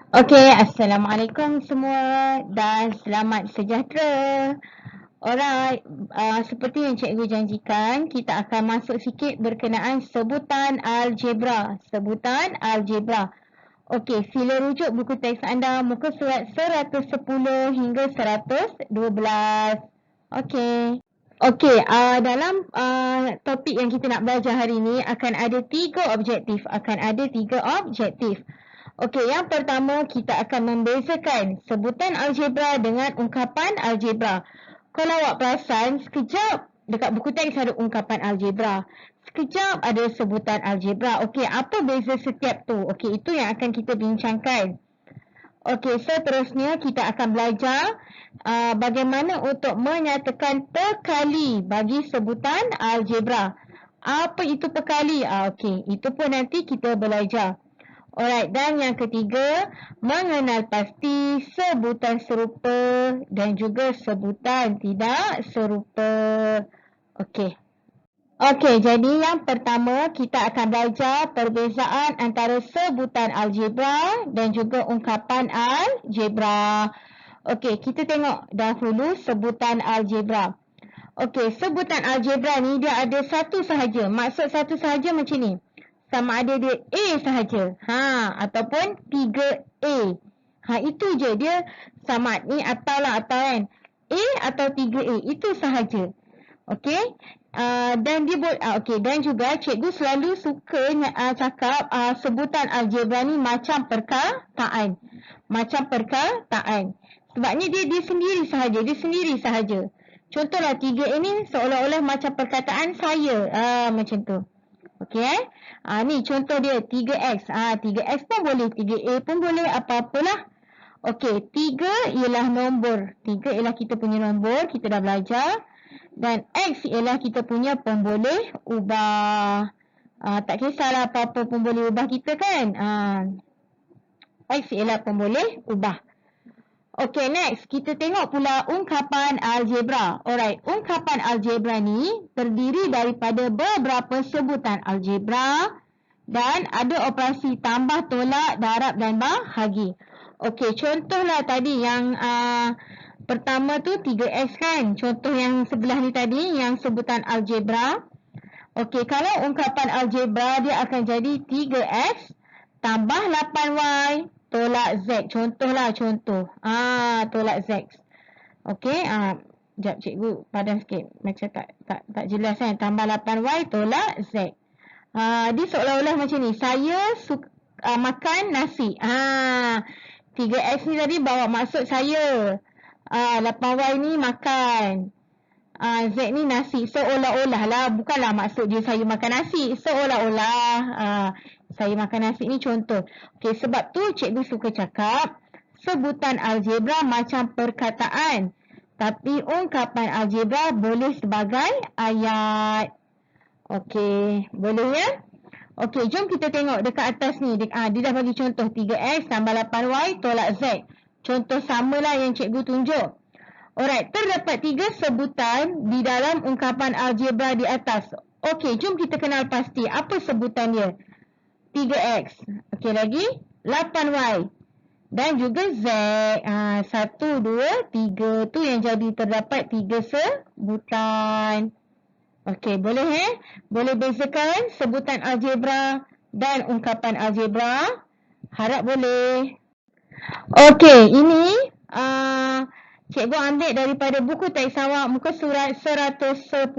Okey, Assalamualaikum semua dan selamat sejahtera. Alright, seperti yang cikgu janjikan, kita akan masuk sikit berkenaan sebutan algebra. Sebutan algebra. Okey, sila rujuk buku teks anda muka surat 110 hingga 112. Okey. Okey, dalam topik yang kita nak belajar hari ini akan ada tiga objektif. Okey, yang pertama kita akan membezakan sebutan algebra dengan ungkapan algebra. Kalau awak perasan, sekejap dekat buku teks ada ungkapan algebra. Sekejap ada sebutan algebra. Okey, apa beza setiap tu? Okey, itu yang akan kita bincangkan. Okey, seterusnya kita akan belajar bagaimana untuk menyatakan perkali bagi sebutan algebra. Apa itu perkali? Okey, itu pun nanti kita belajar. Alright, dan yang ketiga, mengenal pasti sebutan serupa dan juga sebutan tidak serupa. Okey. Okey, jadi yang pertama kita akan belajar perbezaan antara sebutan algebra dan juga ungkapan algebra. Okey, kita tengok dahulu sebutan algebra. Okey, sebutan algebra ni dia ada satu sahaja. Maksud satu sahaja macam ni. Sama ada dia A sahaja. Ataupun 3A. Itu je dia sama ni atau kan. A atau 3A. Itu sahaja. Okey. Dan dia okey, dan juga cikgu selalu suka cakap sebutan algebra ni macam perkataan. Macam perkataan. Sebabnya dia sendiri sahaja. Contohlah 3A ni seolah-olah macam perkataan saya. Macam tu. Okey. Ni contoh dia 3X. 3X pun boleh, 3A pun boleh, apa-apalah. Okey, 3 ialah nombor. 3 ialah kita punya nombor, kita dah belajar. Dan X ialah kita punya pemboleh ubah. Tak kisahlah apa-apa pemboleh ubah kita kan. X ialah pemboleh ubah. Okey, next. Kita tengok pula ungkapan algebra. Alright, ungkapan algebra ni terdiri daripada beberapa sebutan algebra dan ada operasi tambah, tolak, darab dan bahagi. Okey, contohlah tadi yang pertama tu 3X kan. Contoh yang sebelah ni tadi yang sebutan algebra. Okey, kalau ungkapan algebra dia akan jadi 3X tambah 8Y tolak Z. Contoh. Tolak Z. Okey, sekejap cikgu padam sikit. Macam tak jelas kan. Tambah 8Y tolak Z. Dia seolah-olah macam ni. Saya makan nasi. 3X ni tadi bawa maksud saya. 8Y ni makan. Z ni nasi. Seolah-olah lah. Bukanlah maksud dia saya makan nasi. Seolah-olah. Saya makan nasi ni contoh. Okey, sebab tu cikgu suka cakap sebutan algebra macam perkataan. Tapi ungkapan algebra boleh sebagai ayat. Okey, boleh ya? Okey, jom kita tengok dekat atas ni. Dia dah bagi contoh 3X tambah 8Y tolak Z. Contoh samalah yang cikgu tunjuk. Alright, terdapat 3 sebutan di dalam ungkapan algebra di atas. Okey, jom kita kenal pasti apa sebutan dia. 3X. Okey, lagi 8Y. Dan juga Z. 1, 2, 3. Tu yang jadi terdapat 3 sebutan. Okey, boleh Boleh bezakan sebutan algebra dan ungkapan algebra? Harap boleh. Okey, ini cikgu ambil daripada buku teks awak muka surat 110.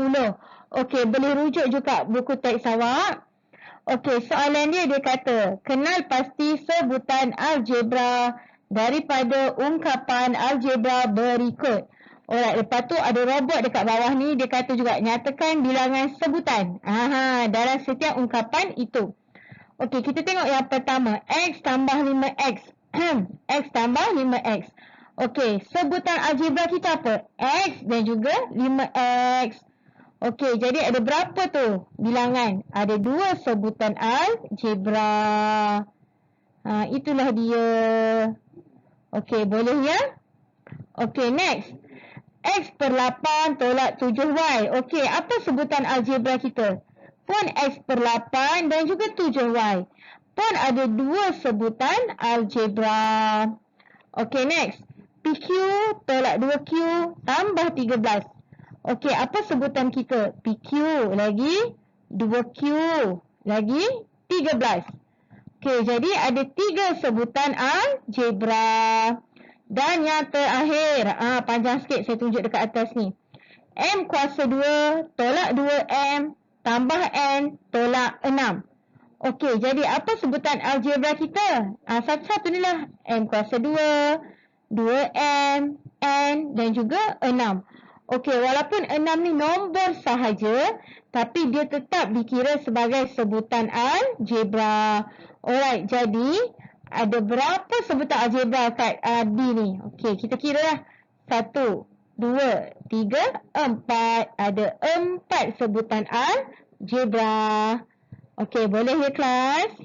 Okey, boleh rujuk juga buku teks awak. Okey, soalan dia kata, kenal pasti sebutan algebra daripada ungkapan algebra berikut. Alright, lepas tu ada robot dekat bawah ni, dia kata juga nyatakan bilangan sebutan. Dalam setiap ungkapan itu. Okey, kita tengok yang pertama, X tambah 5X. X tambah 5X. Okey, sebutan algebra kita apa? X dan juga 5X. Okey, jadi ada berapa tu bilangan? Ada 2 sebutan algebra. Itulah dia. Okey, boleh ya? Okey, next. X per 8 tolak 7Y. Okey, apa sebutan algebra kita? Pun X per 8 dan juga 7Y. pun ada dua sebutan algebra. Okey, next. PQ tolak 2Q tambah 13. Okey, apa sebutan kita? PQ lagi 2Q lagi 13. Okey, jadi ada 3 sebutan algebra. Dan yang terakhir, panjang sikit saya tunjuk dekat atas ni. M kuasa 2 tolak 2M tambah N tolak 6. Okey, jadi apa sebutan algebra kita? Satu-satu ni lah. M kuasa 2, 2M, N dan juga 6. Okey, walaupun 6 ni nombor sahaja, tapi dia tetap dikira sebagai sebutan algebra. Alright, jadi ada berapa sebutan algebra kat D ni? Okey, kita kira lah. 1, 2, 3, 4. Ada 4 sebutan algebra. Okey, boleh ya kelas?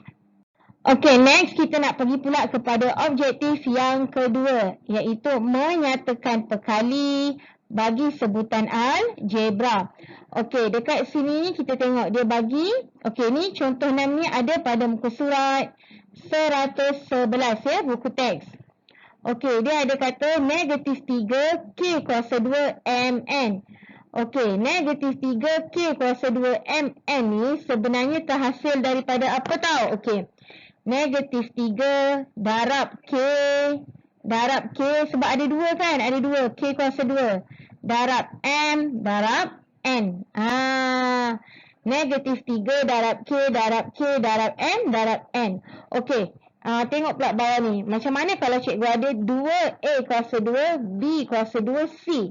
Okey, next kita nak pergi pula kepada objektif yang kedua, iaitu menyatakan perkali bagi sebutan algebra. Okey, dekat sini kita tengok dia bagi. Okey, ni contoh 6 ni ada pada muka surat 111 ya, buku teks. Okey, dia ada kata negatif 3 K kuasa 2 MN. Okey, negatif 3 K kuasa 2 MN ni sebenarnya terhasil daripada apa tau? Okey, negatif 3 darab K sebab ada 2 kan? Ada 2, K kuasa 2 darab M darab N. Negatif 3 darab K darab M darab N. Okey, tengok pula bawah ni. Macam mana kalau cikgu ada 2A kuasa 2, B kuasa 2, C.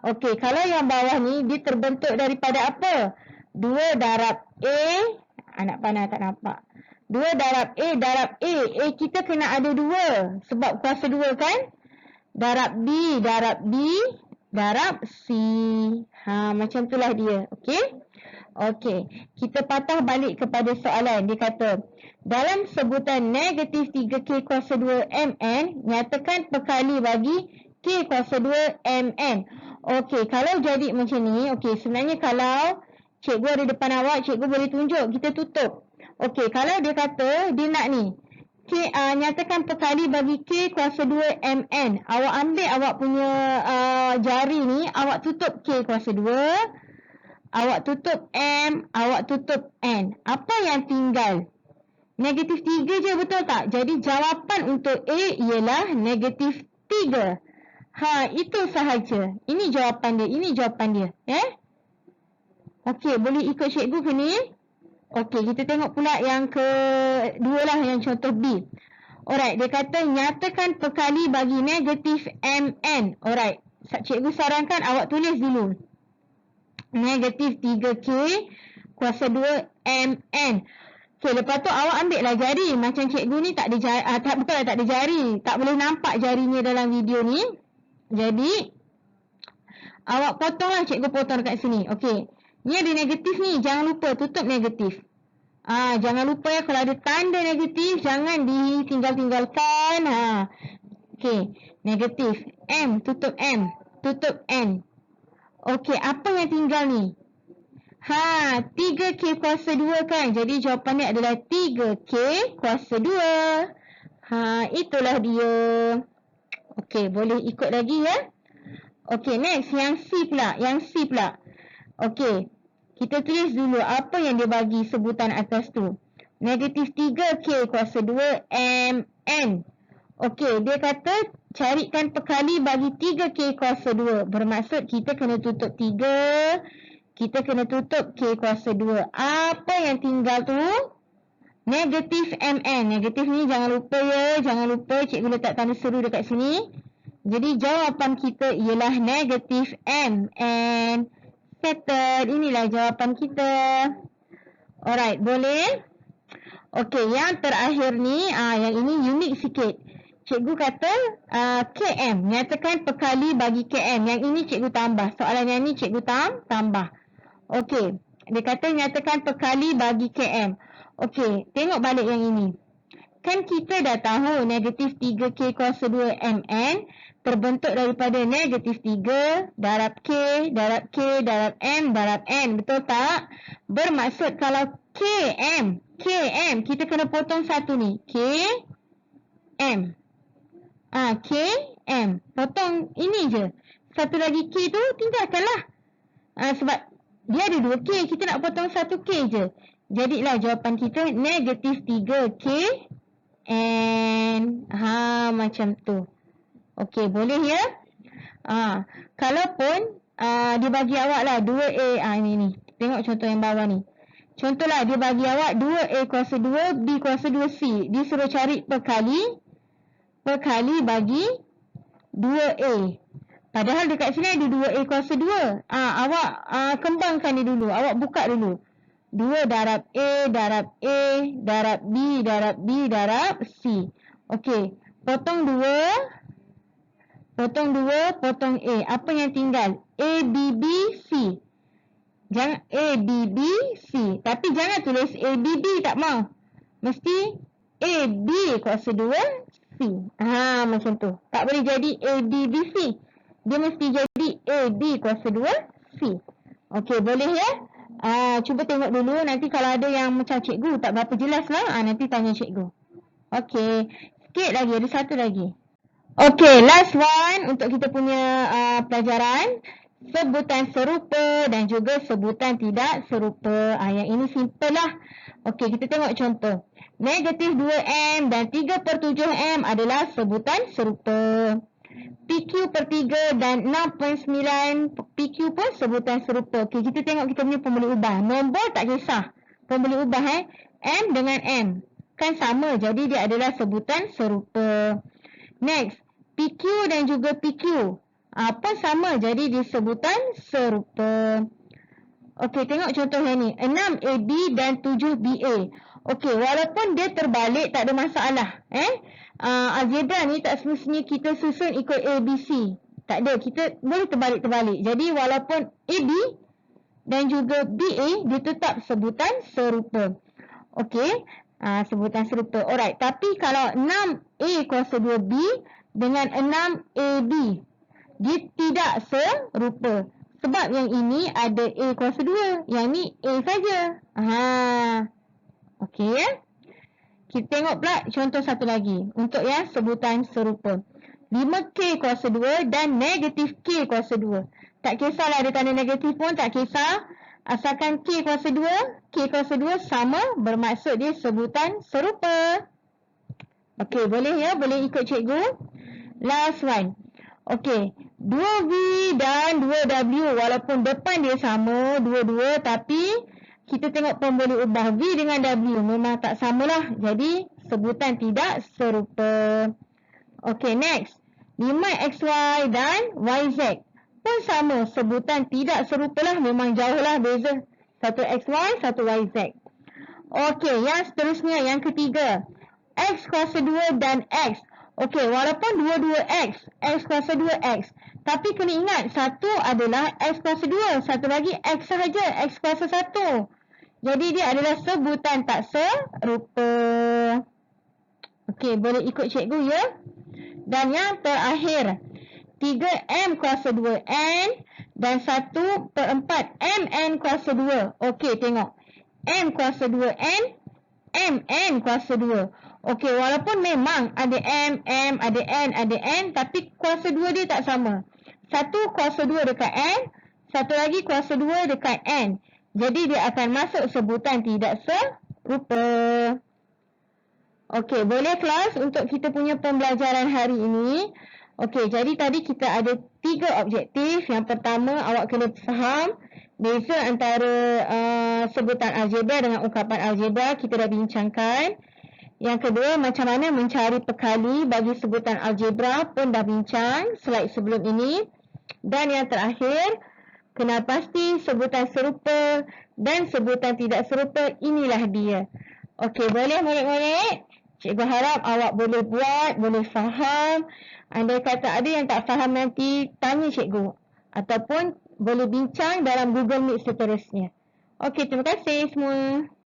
Okey, kalau yang bawah ni dia terbentuk daripada apa? 2 darab A. Anak panah tak nampak. 2 darab A darab A. A kita kena ada 2 sebab kuasa 2 kan? Darab B darab C. Macam itulah dia. Okey? Okey, kita patah balik kepada soalan. Dia kata, dalam sebutan negatif 3K kuasa 2 MN, nyatakan perkali bagi K kuasa 2 MN. Okey, kalau jadi macam ni, okey, sebenarnya kalau cikgu ada depan awak, cikgu boleh tunjuk, kita tutup. Okey, kalau dia kata, dia nak ni, nyatakan perkali bagi K kuasa 2 MN. Awak ambil awak punya jari ni, awak tutup K kuasa 2, awak tutup M, awak tutup N. Apa yang tinggal? Negatif 3 je, betul tak? Jadi jawapan untuk A ialah negatif 3. Itu sahaja. Ini jawapan dia. Okey, boleh ikut cikgu ke ni? Okey, kita tengok pula yang kedua lah, yang contoh B. Alright, dia kata nyatakan perkali bagi negatif MN. Alright, cikgu sarankan awak tulis dulu. Negatif 3K kuasa 2 MN. Okay, lepas tu awak ambil lah jari. Macam cikgu ni tak ada jari. Tak ada jari. Tak boleh nampak jarinya dalam video ni. Jadi, awak potong lah, cikgu potong dekat sini. Okey, ni ada negatif ni. Jangan lupa tutup negatif. Jangan lupa ya, kalau ada tanda negatif, jangan ditinggal-tinggalkan. Okey, negatif. M, tutup M. Tutup N. Okey, apa yang tinggal ni? 3K kuasa 2 kan? Jadi jawapannya adalah 3K kuasa 2. Itulah dia. Okey, boleh ikut lagi ya. Okey, next. Yang C pula. Okey, kita tulis dulu apa yang dia bagi sebutan atas tu. Negatif 3K kuasa 2 MN. Okey, dia kata carikan perkali bagi 3K kuasa 2. Bermaksud kita kena tutup 3. Kita kena tutup K kuasa 2. Apa yang tinggal tu? Negatif MN. Negatif ni jangan lupa ya. Jangan lupa cikgu letak tanda seru dekat sini. Jadi jawapan kita ialah negatif MN. Settled. Inilah jawapan kita. Alright, boleh? Okey, yang terakhir ni, yang ini unik sikit. Cikgu kata KM. Nyatakan perkali bagi KM. Yang ini cikgu tambah. Soalan yang ni cikgu tambah. Okey, dia kata nyatakan perkali bagi KM. Okey, tengok balik yang ini. Kan kita dah tahu negatif 3K kuasa 2 MN terbentuk daripada negatif 3 darab K darab M darab N. Betul tak? Bermaksud kalau KM. KM. Kita kena potong satu ni. KM. KM. Potong ini je. Satu lagi K tu tinggalkanlah. Sebab dia ada 2 K. Kita nak potong satu K je. Jadilah jawapan kita negatif 3 K N. Macam tu. Okey, boleh ya? Kalaupun dia bagi awak lah 2A. Ini. Tengok contoh yang bawah ni. Contohlah dia bagi awak 2A kuasa 2, B kuasa 2C. Dia suruh cari perkali bagi 2A. Padahal dekat sini ada 2A kuasa 2. Awak kembangkan dia dulu. Awak buka dulu. 2 darab A, darab A, darab B, darab B, darab C. Okey. Potong 2, potong A. Apa yang tinggal? A, B, B, C. Jangan A, B, B, C. Tapi jangan tulis A, B, B. Tak mau. Mesti A, B kuasa 2, C. Macam tu. Tak boleh jadi A, B, B, C. Dia mesti jadi A, B kuasa 2, C. Okey, boleh ya? Cuba tengok dulu. Nanti kalau ada yang macam cikgu tak berapa jelas lah. Nanti tanya cikgu. Okey. Sikit lagi. Ada satu lagi. Okey, last one untuk kita punya pelajaran. Sebutan serupa dan juga sebutan tidak serupa. Yang ini simple lah. Okey, kita tengok contoh. Negatif 2M dan 3/7M adalah sebutan serupa. PQ per 3 dan 6.9 PQ pun sebutan serupa. Okey, kita tengok kita punya pembeli ubah. Nombor tak kisah. Pembeli ubah M dengan M. Kan sama, jadi dia adalah sebutan serupa. Next, PQ dan juga PQ. Apa sama, jadi dia sebutan serupa. Okey, tengok contoh yang ni. 6AB dan 7BA. Okey, walaupun dia terbalik tak ada masalah. Algebra ni tak semestinya kita susun ikut ABC. Tak ada, kita boleh terbalik-terbalik. Jadi walaupun AB dan juga BA, dia tetap sebutan serupa. Okey, sebutan serupa. Alright, tapi kalau 6A kuasa 2B dengan 6AB, dia tidak serupa. Sebab yang ini ada A kuasa 2. Yang ni A saja. Okey ya. Kita tengok pula contoh satu lagi. Untuk yang sebutan serupa. 5K kuasa 2 dan negatif K kuasa 2. Tak kisahlah ada tanda negatif pun, tak kisah. Asalkan K kuasa 2, K kuasa 2 sama, bermaksud dia sebutan serupa. Okey, boleh ya? Boleh ikut cikgu. Last one. Okey, 2V dan 2W walaupun depan dia sama, dua-dua, tapi kita tengok pembeli ubah V dengan W memang tak samalah. Jadi sebutan tidak serupa. Okey, next. 5XY dan YZ pun sama, sebutan tidak serupalah, memang jauhlah beza. Satu XY, satu YZ. Okey, yang seterusnya, yang ketiga. X kuasa 2 dan X. Okey, walaupun dua-dua X kuasa 2X. Tapi kena ingat, satu adalah X kuasa 2. Satu lagi X sahaja, X kuasa 1. Jadi dia adalah sebutan tak serupa. Okey, boleh ikut cikgu ya. Dan yang terakhir, 3M kuasa 2N dan 1/4 MN kuasa 2. Okey, tengok. M kuasa 2N, MN kuasa 2. Okey, walaupun memang ada M, ada N, ada N, tapi kuasa 2 dia tak sama. Satu kuasa 2 dekat N, satu lagi kuasa 2 dekat N. Jadi dia akan masuk sebutan tidak serupa. Okey, boleh kelas untuk kita punya pembelajaran hari ini. Okey, jadi tadi kita ada 3 objektif. Yang pertama, awak kena faham beza antara sebutan algebra dengan ungkapan algebra. Kita dah bincangkan. Yang kedua, macam mana mencari perkali bagi sebutan algebra pun dah bincang slide sebelum ini. Dan yang terakhir, kena pasti sebutan serupa dan sebutan tidak serupa, inilah dia. Okey, boleh murid-murid? Cikgu harap awak boleh buat, boleh faham. Andai kata ada yang tak faham nanti, tanya cikgu. Ataupun boleh bincang dalam Google Meet seterusnya. Okey, terima kasih semua.